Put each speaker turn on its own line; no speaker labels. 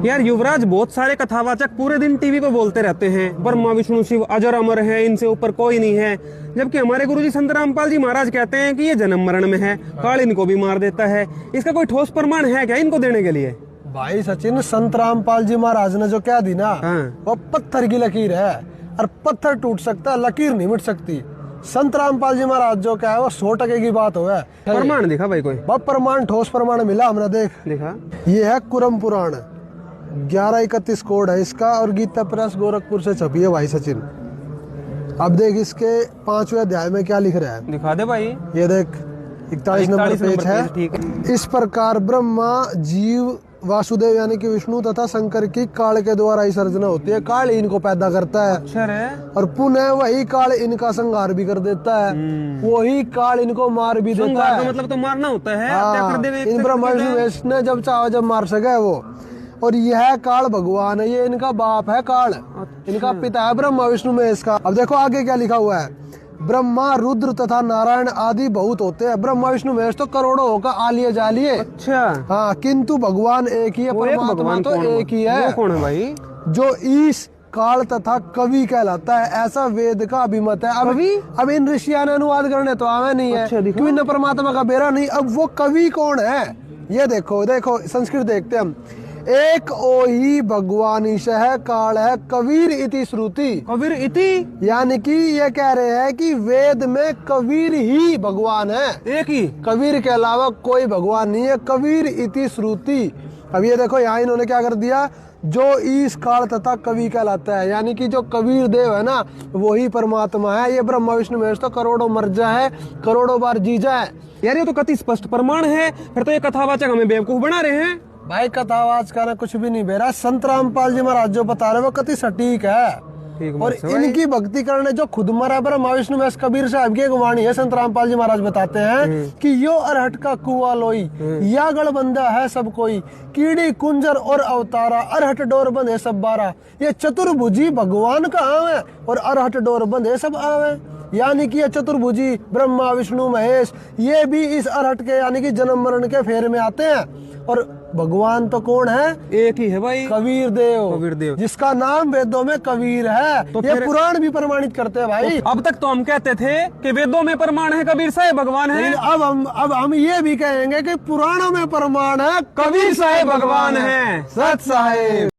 यार युवराज, बहुत सारे कथावाचक पूरे दिन टीवी पे बोलते रहते हैं ब्रह्मा विष्णु शिव अजर अमर है, इनसे ऊपर कोई नहीं है। जबकि हमारे गुरुजी संत रामपाल जी महाराज कहते हैं कि ये जन्म मरण में है, काल इनको भी मार देता है। इसका कोई ठोस प्रमाण है क्या इनको देने के लिए?
भाई सचिन, संत रामपाल जी महाराज ने जो कह दी ना, वो पत्थर की लकीर है। और पत्थर टूट सकता है, लकीर नहीं मिट सकती। संत रामपाल जी महाराज जो क्या है वो 100% की बात हो है।
प्रमाण दिखा भाई कोई?
बहुत प्रमाण, ठोस प्रमाण मिला हमने। देख
दिखा,
ये है कुरम पुराण, 1131 कोड है इसका, और गीता प्रेस गोरखपुर से छपी है भाई सचिन। अब देख इसके 5वें अध्याय में क्या लिख रहा है,
दिखा दे भाई।
ये देख 41 नंबर पेज है।
ठीक है।
इस प्रकार ब्रह्मा, जीव, वासुदेव यानी कि विष्णु तथा शंकर की काल के द्वारा ही सर्जना होती है। काल इनको पैदा करता है।
अच्छा रे।
और पुनः वही काल इनका संहार भी कर देता है। वही काल इनको मार भी देता है।
मतलब तो मारना होता है। हत्या कर देवे
इन ब्रह्मा विष्णु ने जब चाहो जब मार सके वो। और यह काल भगवान है, ये इनका बाप है काल। इनका पिता है ब्रह्मा विष्णु महेश का। अब देखो आगे क्या लिखा हुआ है, ब्रह्मा, रुद्र तथा नारायण आदि बहुत होते हैं। ब्रह्मा विष्णु महेश तो करोड़ों होकर आलिए जालिए।
अच्छा।
हाँ, किंतु भगवान एक ही है, परमात्मा तो एक ही है।
वो कौन है भाई?
जो ईश, काल तथा कवि कहलाता है, ऐसा वेद का अभिमत है। अब इन ऋषियों ने अनुवाद करने तो आवे नहीं है।
अच्छा,
क्यों इन परमात्मा का बेरा नहीं। अब वो कवि कौन है ये देखो, देखो संस्कृत देखते हम। एक ओही भगवान ईश है, काल है, कबीर इति श्रुति।
कबीर इति
यानी कि ये कह रहे हैं कि वेद में कबीर ही भगवान है,
एक ही।
कबीर के अलावा कोई भगवान नहीं है। कबीर इति श्रुति। अब ये देखो यहाँ इन्होंने क्या कर दिया, जो ईश, काल तथा कवि कहलाता है, यानी कि जो कबीर देव है ना, वही परमात्मा है। ये ब्रह्मा विष्णु महेश तो करोड़ों मर्जा है, करोड़ों बार जीजा है।
यार ये तो कति स्पष्ट प्रमाण है। फिर तो ये कथावाचक हमें बेवकूफ बना रहे हैं।
भाई कथावाच का ना कुछ भी नहीं बेरा। संत रामपाल जी महाराज जो बता रहे वो कति सटीक है। और इनकी भक्ति करने जो खुद मरा ब्रह्मा विष्णु महेश कबीर साहब की एक वाणी है। संत रामपाल जी महाराज बताते हैं कि यो अरहट का कुआ लोई, या गढ़ बंदा है सब कोई, कीड़ी कुंजर और अवतारा, अरहट डोर बंधे सब बारा। ये चतुर्भुजी भगवान का आव है और अरहट डोर बंधे सब आव है। यानी कि ये चतुर्भुजी ब्रह्मा विष्णु महेश, ये भी इस अरहट के यानी कि जन्म मरण के फेर में आते हैं। और भगवान तो कौन है? एक ही है भाई, कबीर देव। कबीर देव जिसका नाम वेदों में कबीर है। तो ये पुराण भी प्रमाणित करते हैं भाई।
अब तक तो हम कहते थे कि वेदों में प्रमाण है कबीर साहेब भगवान है।
अब हम ये भी कहेंगे कि पुराणों में प्रमाण है
कबीर साहेब भगवान है।
सत साहेब।